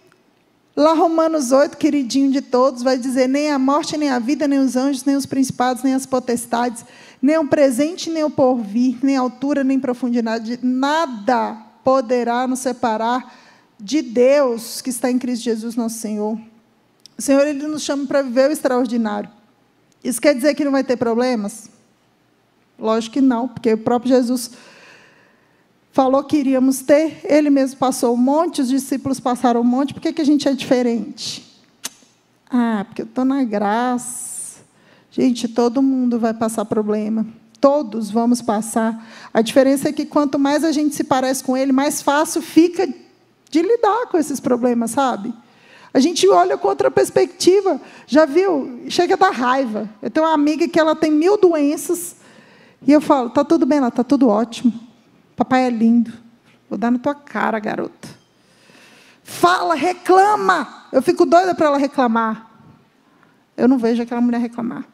lá Romanos 8, queridinho de todos, vai dizer, nem a morte, nem a vida, nem os anjos, nem os principados, nem as potestades, nem o presente, nem o porvir, nem a altura, nem profundidade, nada poderá nos separar de Deus que está em Cristo Jesus, nosso Senhor. O Senhor, Ele nos chama para viver o extraordinário. Isso quer dizer que não vai ter problemas? Lógico que não, porque o próprio Jesus falou que iríamos ter, Ele mesmo passou um monte, os discípulos passaram um monte, por que a gente é diferente? Ah, porque eu estou na graça. Gente, todo mundo vai passar problema. Todos vamos passar. A diferença é que quanto mais a gente se parece com Ele, mais fácil fica de lidar com esses problemas, sabe? A gente olha com outra perspectiva. Já viu? Chega a dar raiva. Eu tenho uma amiga que ela tem 1000 doenças. E eu falo, está tudo bem lá, está tudo ótimo. Papai é lindo. Vou dar na tua cara, garota. Fala, reclama. Eu fico doida para ela reclamar. Eu não vejo aquela mulher reclamar.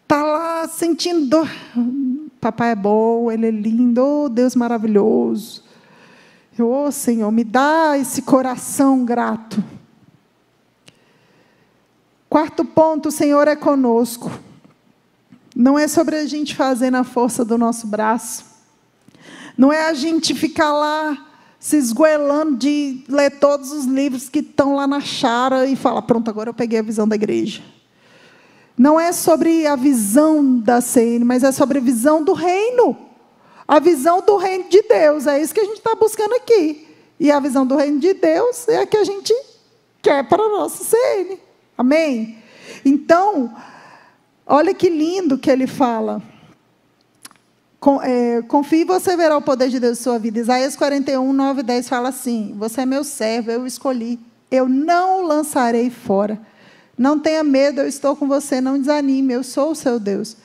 Está lá sentindo dor. Papai é bom, Ele é lindo. Oh, Deus maravilhoso. Oh, Senhor, me dá esse coração grato. Quarto ponto, o Senhor é conosco. Não é sobre a gente fazer na força do nosso braço. Não é a gente ficar lá se esgoelando de ler todos os livros que estão lá na chara e falar, pronto, agora eu peguei a visão da igreja. Não é sobre a visão da CN, mas é sobre a visão do reino. A visão do reino de Deus. É isso que a gente está buscando aqui. E a visão do reino de Deus é a que a gente quer para a nossa CN. Amém? Então, olha que lindo que ele fala. Confie e você verá o poder de Deus em sua vida. Isaías 41, 9 e 10 fala assim, você é meu servo, eu o escolhi. Eu não o lançarei fora. Não tenha medo, eu estou com você, não desanime, eu sou o seu Deus.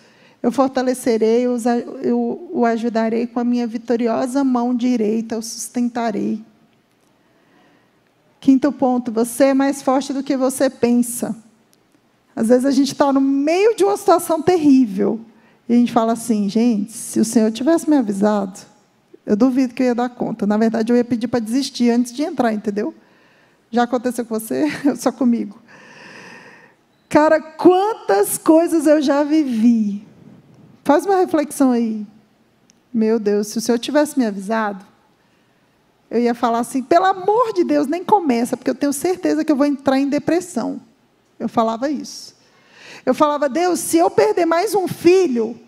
Eu fortalecerei, eu o ajudarei com a minha vitoriosa mão direita, eu sustentarei. Quinto ponto, você é mais forte do que você pensa. Às vezes a gente está no meio de uma situação terrível. E a gente fala assim, gente, se o Senhor tivesse me avisado, eu duvido que eu ia dar conta. Na verdade, eu ia pedir para desistir antes de entrar, entendeu? Já aconteceu com você? Só comigo. Cara, quantas coisas eu já vivi. Faz uma reflexão aí. Meu Deus, se o Senhor tivesse me avisado, eu ia falar assim, pelo amor de Deus, nem começa, porque eu tenho certeza que eu vou entrar em depressão. Eu falava isso. Eu falava, Deus, se eu perder mais um filho,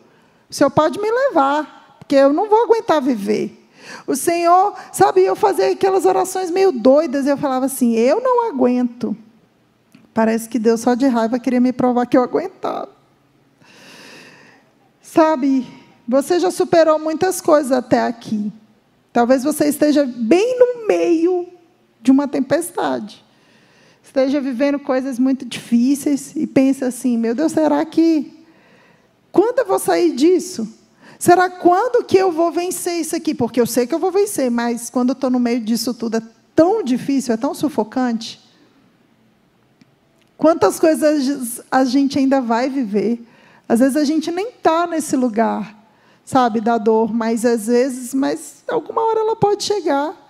o Senhor pode me levar, porque eu não vou aguentar viver. O Senhor, sabe, eu fazia aquelas orações meio doidas, e eu falava assim, eu não aguento. Parece que Deus, só de raiva, queria me provar que eu aguentava. Sabe, você já superou muitas coisas até aqui. Talvez você esteja bem no meio de uma tempestade. Esteja vivendo coisas muito difíceis e pense assim, meu Deus, será que... Quando eu vou sair disso? Será quando que eu vou vencer isso aqui? Porque eu sei que eu vou vencer, mas quando eu estou no meio disso tudo é tão difícil, é tão sufocante. Quantas coisas a gente ainda vai viver? Às vezes a gente nem está nesse lugar, sabe, da dor, mas às vezes, alguma hora ela pode chegar.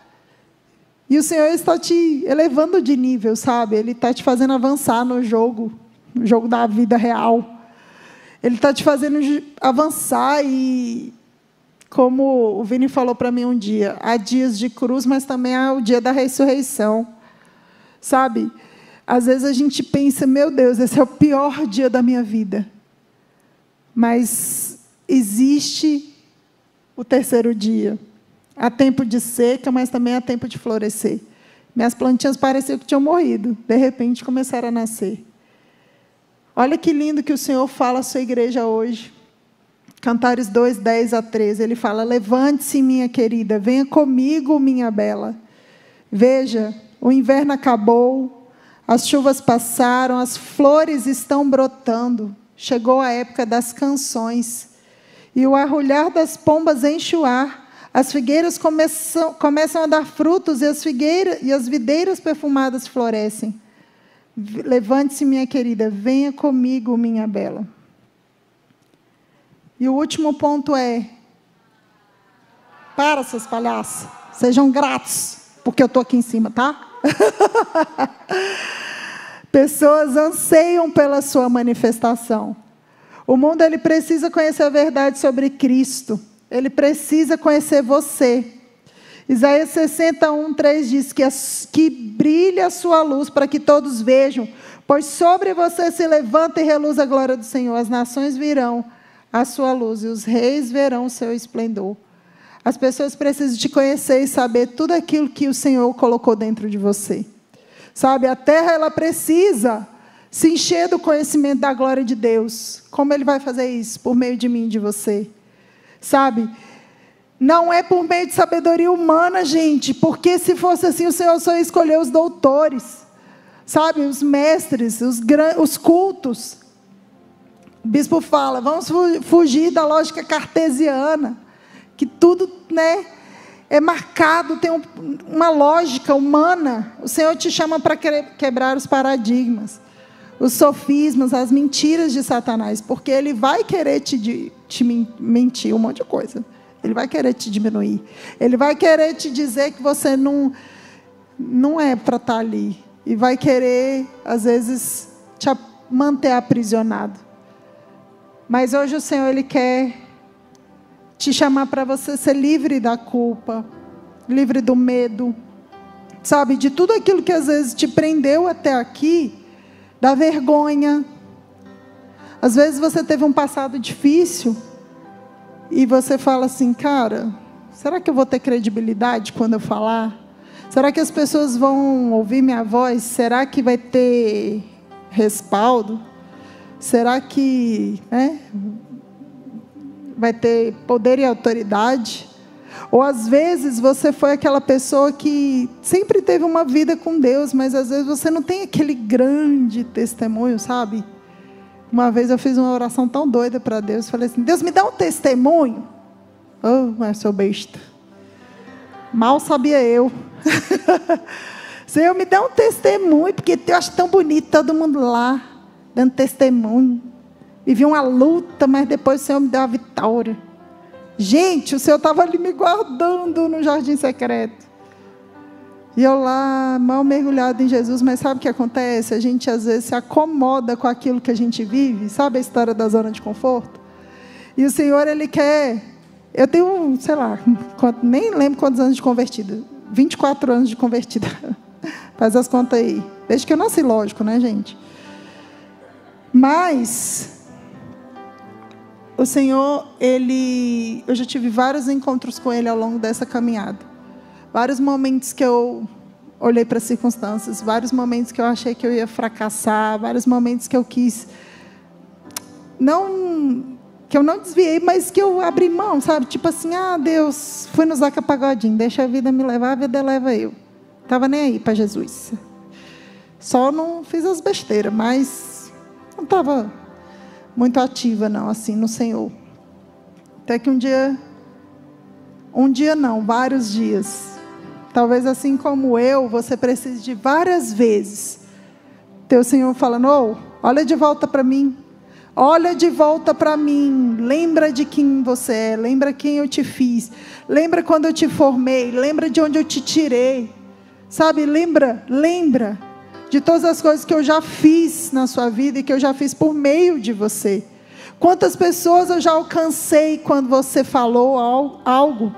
E o Senhor está te elevando de nível, sabe? Ele está te fazendo avançar no jogo da vida real. Ele está te fazendo avançar e, como o Vini falou para mim um dia, há dias de cruz, mas também há o dia da ressurreição. Sabe? Às vezes a gente pensa, meu Deus, esse é o pior dia da minha vida. Mas existe o terceiro dia. Há tempo de seca, mas também há tempo de florescer. Minhas plantinhas pareciam que tinham morrido. De repente, começaram a nascer. Olha que lindo que o Senhor fala à sua igreja hoje. Cantares 2, 10 a 13. Ele fala, levante-se, minha querida, venha comigo, minha bela. Veja, o inverno acabou, as chuvas passaram, as flores estão brotando. Chegou a época das canções. E o arrulhar das pombas enche o ar. As figueiras começam a dar frutos e as videiras perfumadas florescem. Levante-se, minha querida, venha comigo, minha bela. E o último ponto é, para, seus palhaços, sejam gratos, porque eu estou aqui em cima, tá? Pessoas anseiam pela sua manifestação. O mundo ele precisa conhecer a verdade sobre Cristo. Ele precisa conhecer você. Isaías 61, 3 diz que brilhe a sua luz para que todos vejam, pois sobre você se levanta e reluz a glória do Senhor. As nações virão a sua luz e os reis verão o seu esplendor. As pessoas precisam te conhecer e saber tudo aquilo que o Senhor colocou dentro de você. Sabe, a terra ela precisa se encher do conhecimento da glória de Deus. Como Ele vai fazer isso? Por meio de mim e de você. Sabe? Não é por meio de sabedoria humana, gente, porque se fosse assim, o Senhor só ia escolher os doutores, sabe? Os mestres, os cultos. O bispo fala, vamos fugir da lógica cartesiana, que tudo, né, é marcado, tem uma lógica humana. O Senhor te chama para quebrar os paradigmas, os sofismas, as mentiras de Satanás, porque ele vai querer te mentir um monte de coisa. Ele vai querer te diminuir. Ele vai querer te dizer que você não é para estar ali. E vai querer, às vezes, te manter aprisionado. Mas hoje o Senhor, Ele quer te chamar para você ser livre da culpa, livre do medo, sabe, de tudo aquilo que às vezes te prendeu até aqui, da vergonha. Às vezes você teve um passado difícil e você fala assim, cara, será que eu vou ter credibilidade quando eu falar? Será que as pessoas vão ouvir minha voz? Será que vai ter respaldo? Será que vai ter poder e autoridade? Ou às vezes você foi aquela pessoa que sempre teve uma vida com Deus, mas às vezes você não tem aquele grande testemunho, sabe? Uma vez eu fiz uma oração tão doida para Deus, falei assim, Deus, me dá um testemunho. Oh, mas sou besta. Mal sabia eu. Senhor, me dá um testemunho, porque eu acho tão bonito todo mundo lá, dando testemunho. Vivi uma luta, mas depois o Senhor me deu a vitória. Gente, o Senhor estava ali me guardando no jardim secreto. E eu lá, mal mergulhado em Jesus, mas sabe o que acontece? A gente às vezes se acomoda com aquilo que a gente vive, sabe a história da zona de conforto? E o Senhor, Ele quer... Eu tenho, sei lá, nem lembro quantos anos de convertida. 24 anos de convertida. Faz as contas aí. Desde que eu nasci, lógico, né, gente? Mas... o Senhor, eu já tive vários encontros com Ele ao longo dessa caminhada. Vários momentos que eu olhei para as circunstâncias, vários momentos que eu achei que eu ia fracassar, vários momentos que eu quis... que eu não desviei, mas que eu abri mão, sabe? Tipo assim, Deus, fui no Zeca Pagodinho, deixa a vida me levar, a vida leva eu. Estava nem aí para Jesus. Só não fiz as besteiras, mas não estava... muito ativa não, assim, no Senhor. Até que vários dias, talvez assim como eu, você precise de várias vezes, ter o Senhor falando, olha de volta para mim, lembra de quem você é, lembra quem eu te fiz, lembra quando eu te formei, lembra de onde eu te tirei, sabe, lembra, de todas as coisas que eu já fiz na sua vida e que eu já fiz por meio de você. Quantas pessoas eu já alcancei quando você falou algo?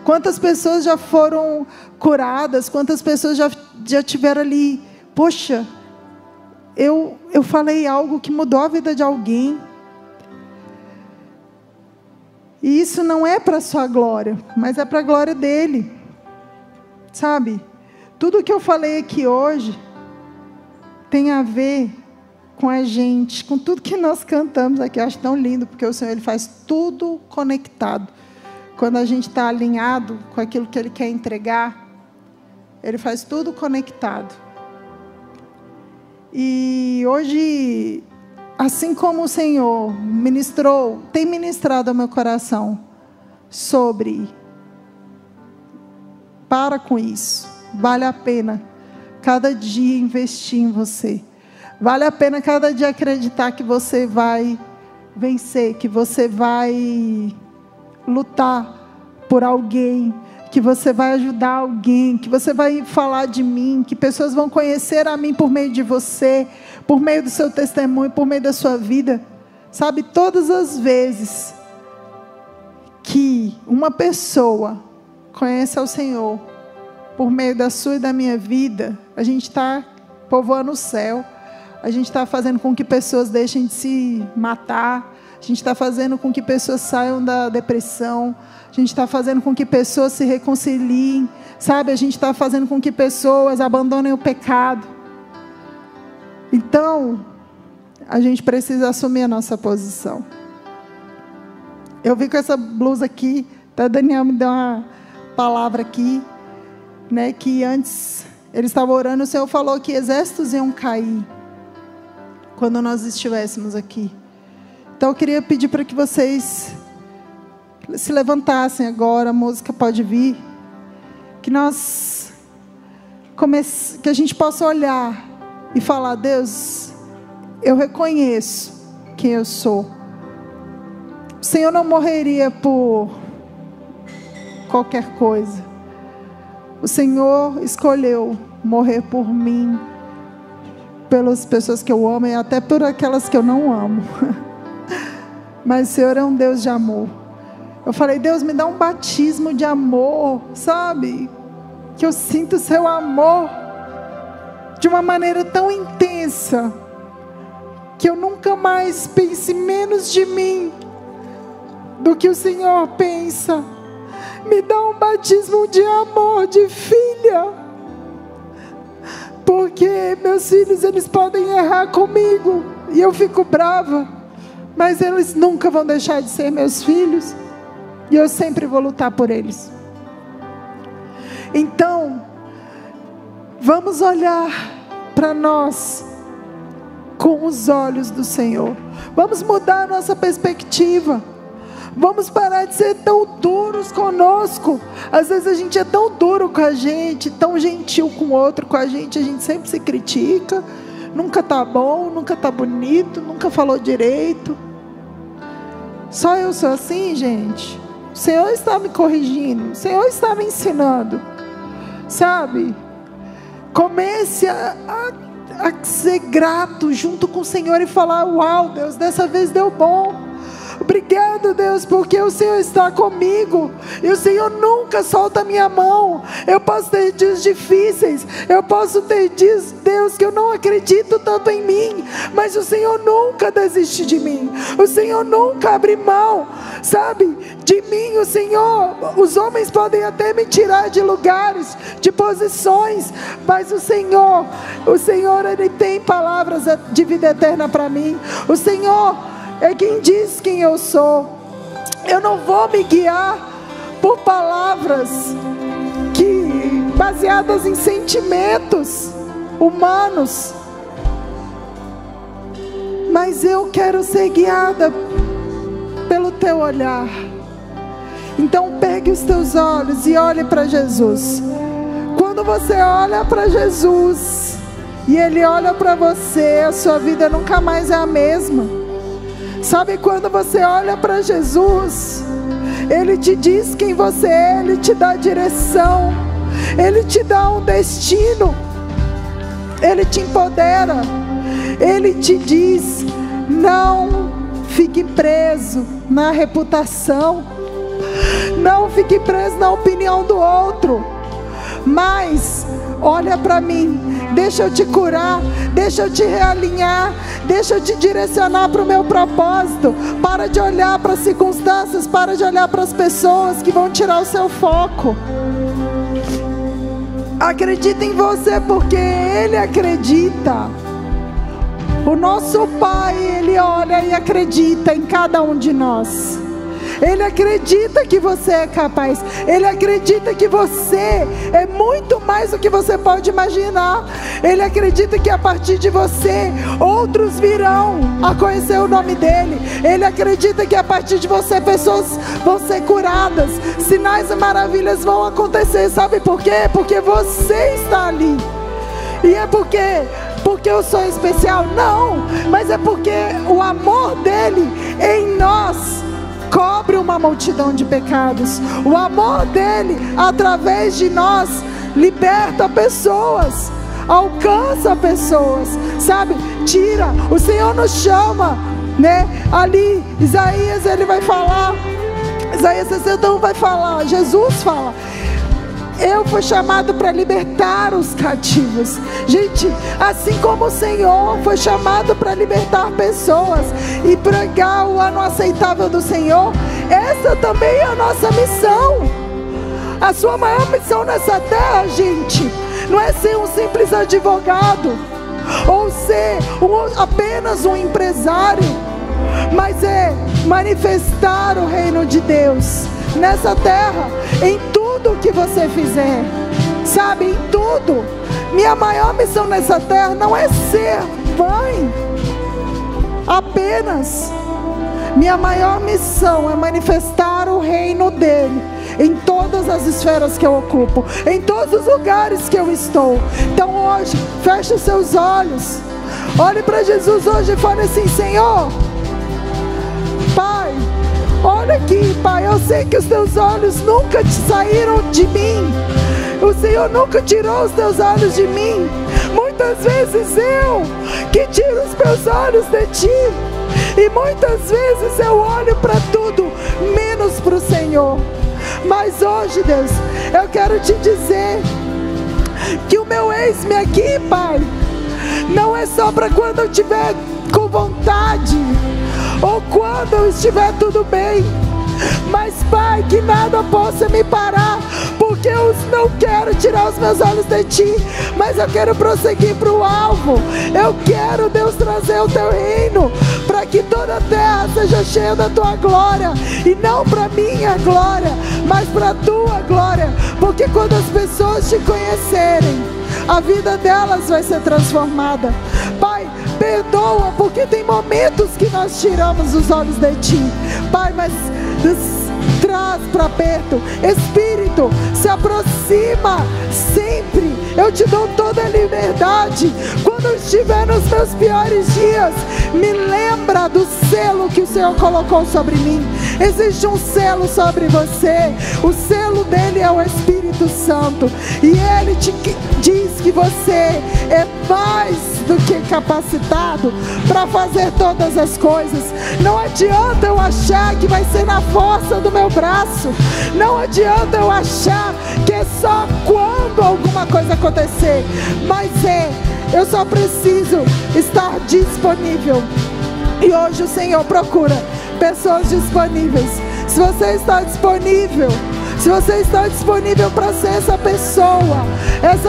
Quantas pessoas já foram curadas? Quantas pessoas já tiveram ali? Poxa, eu falei algo que mudou a vida de alguém. E isso não é para a sua glória, mas é para a glória dele. Sabe? Tudo que eu falei aqui hoje tem a ver com a gente, com tudo que nós cantamos aqui. Eu acho tão lindo, porque o Senhor, Ele faz tudo conectado. Quando a gente está alinhado com aquilo que Ele quer entregar, Ele faz tudo conectado. E hoje, assim como o Senhor tem ministrado ao meu coração sobre, para com isso, vale a pena cada dia investir em você. Vale a pena cada dia acreditar que você vai vencer, que você vai lutar por alguém, que você vai ajudar alguém, que você vai falar de mim, que pessoas vão conhecer a mim por meio de você, por meio do seu testemunho, por meio da sua vida. Sabe, todas as vezes que uma pessoa conhece ao Senhor, por meio da sua e da minha vida, a gente está povoando o céu, a gente está fazendo com que pessoas deixem de se matar, a gente está fazendo com que pessoas saiam da depressão, a gente está fazendo com que pessoas se reconciliem, sabe? A gente está fazendo com que pessoas abandonem o pecado. Então, a gente precisa assumir a nossa posição. Eu vi com essa blusa aqui, até Daniel me deu uma palavra aqui, né, que antes ele estava orando, o Senhor falou que exércitos iam cair quando nós estivéssemos aqui. Então eu queria pedir para que vocês se levantassem agora, a música pode vir, que que a gente possa olhar e falar: Deus, eu reconheço quem eu sou. O Senhor não morreria por qualquer coisa. O Senhor escolheu morrer por mim, pelas pessoas que eu amo e até por aquelas que eu não amo. Mas o Senhor é um Deus de amor. Eu falei: Deus, me dá um batismo de amor, sabe? Que eu sinto o seu amor de uma maneira tão intensa, que eu nunca mais pense menos de mim do que o Senhor pensa. Me dá um batismo de amor, de filha. Porque meus filhos, eles podem errar comigo e eu fico brava, mas eles nunca vão deixar de ser meus filhos, e eu sempre vou lutar por eles. Então, vamos olhar para nós com os olhos do Senhor. Vamos mudar a nossa perspectiva. Vamos parar de ser tão duros conosco. Às vezes a gente é tão duro com a gente, tão gentil com o outro, com a gente sempre se critica. Nunca tá bom, nunca tá bonito, nunca falou direito. Só eu sou assim, gente? O Senhor está me corrigindo, o Senhor está me ensinando, sabe? Comece a ser grato junto com o Senhor e falar: uau, Deus, dessa vez deu bom. Obrigado, Deus, porque o Senhor está comigo, e o Senhor nunca solta a minha mão. Eu posso ter dias difíceis, eu posso ter dias, Deus, que eu não acredito tanto em mim, mas o Senhor nunca desiste de mim, o Senhor nunca abre mão, sabe, de mim. O Senhor, os homens podem até me tirar de lugares, de posições, mas o Senhor, Ele tem palavras de vida eterna para mim. O Senhor é quem diz quem eu sou. Eu não vou me guiar por palavras baseadas em sentimentos humanos, mas eu quero ser guiada pelo teu olhar. Então pegue os teus olhos e olhe para Jesus. Quando você olha para Jesus e Ele olha para você, a sua vida nunca mais é a mesma. Sabe, quando você olha para Jesus, Ele te diz quem você é, Ele te dá direção, Ele te dá um destino, Ele te empodera, Ele te diz: não fique preso na reputação, não fique preso na opinião do outro, mas olha para mim, deixa eu te curar, deixa eu te realinhar, deixa eu te direcionar para o meu propósito. Para de olhar para as circunstâncias, para de olhar para as pessoas que vão tirar o seu foco. Acredita em você, porque Ele acredita. O nosso Pai, Ele olha e acredita em cada um de nós. Ele acredita que você é capaz. Ele acredita que você é muito mais do que você pode imaginar. Ele acredita que a partir de você outros virão a conhecer o nome dele. Ele acredita que a partir de você pessoas vão ser curadas, sinais e maravilhas vão acontecer. Sabe por quê? Porque você está ali. E é porque eu sou especial? Não, mas é porque o amor dele em nós cobre uma multidão de pecados. O amor dele através de nós liberta pessoas, alcança pessoas, sabe? Tira, o Senhor nos chama, né? Ali Isaías, ele vai falar, Isaías 61 vai falar, Jesus fala: eu fui chamado para libertar os cativos. Gente, assim como o Senhor foi chamado para libertar pessoas e pregar o ano aceitável do Senhor, essa também é a nossa missão. A sua maior missão nessa terra, gente, não é ser um simples advogado ou ser apenas um empresário, mas é manifestar o reino de Deus nessa terra, em tudo que você fizer, sabe, em tudo. Minha maior missão nessa terra não é ser mãe apenas. Minha maior missão é manifestar o reino dele em todas as esferas que eu ocupo, em todos os lugares que eu estou. Então hoje, feche os seus olhos, olhe para Jesus hoje e fale assim: Senhor, Pai, olha aqui, Pai, eu sei que os teus olhos nunca te saíram de mim. O Senhor nunca tirou os teus olhos de mim. Muitas vezes eu que tiro os meus olhos de ti. E muitas vezes eu olho para tudo, menos para o Senhor. Mas hoje, Deus, eu quero te dizer que o meu eis-me aqui, Pai, não é só para quando eu estiver com vontade, ou quando eu estiver tudo bem. Mas, Pai, que nada possa me parar, porque eu não quero tirar os meus olhos de Ti, mas eu quero prosseguir para o alvo. Eu quero, Deus, trazer o Teu reino, para que toda a terra seja cheia da Tua glória, e não para minha glória, mas para a Tua glória, porque quando as pessoas Te conhecerem, a vida delas vai ser transformada. Pai, perdoa, porque tem momentos que nós tiramos os olhos de Ti, Pai, mas nos traz para perto. Espírito, se aproxima sempre. Eu te dou toda a liberdade. Quando eu estiver nos meus piores dias, me lembra do selo que o Senhor colocou sobre mim. Existe um selo sobre você. O selo dele é o Espírito Santo, e ele te diz que você é mais do que capacitado para fazer todas as coisas. Não adianta eu achar que vai ser na força do meu braço. Não adianta eu achar que é só quando alguma coisa acontecer. Mas eu só preciso estar disponível. E hoje o Senhor procura pessoas disponíveis. Se você está disponível, se você está disponível para ser essa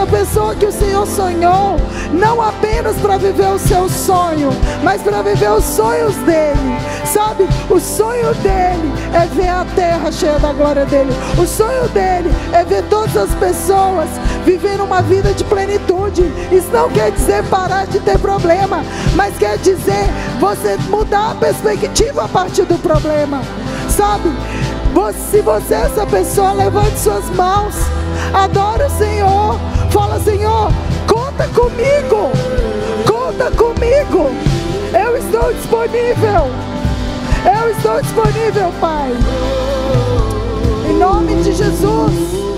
pessoa que o Senhor sonhou, não apenas para viver o seu sonho, mas para viver os sonhos dele. Sabe, o sonho dele é ver a terra cheia da glória dele. O sonho dele é ver todas as pessoas vivendo uma vida de plenitude. Isso não quer dizer parar de ter problema, mas quer dizer você mudar a perspectiva a partir do problema. Sabe, se você é essa pessoa, levante suas mãos, adore o Senhor, fala: Senhor, conta comigo, conta comigo, eu estou disponível, Pai, em nome de Jesus.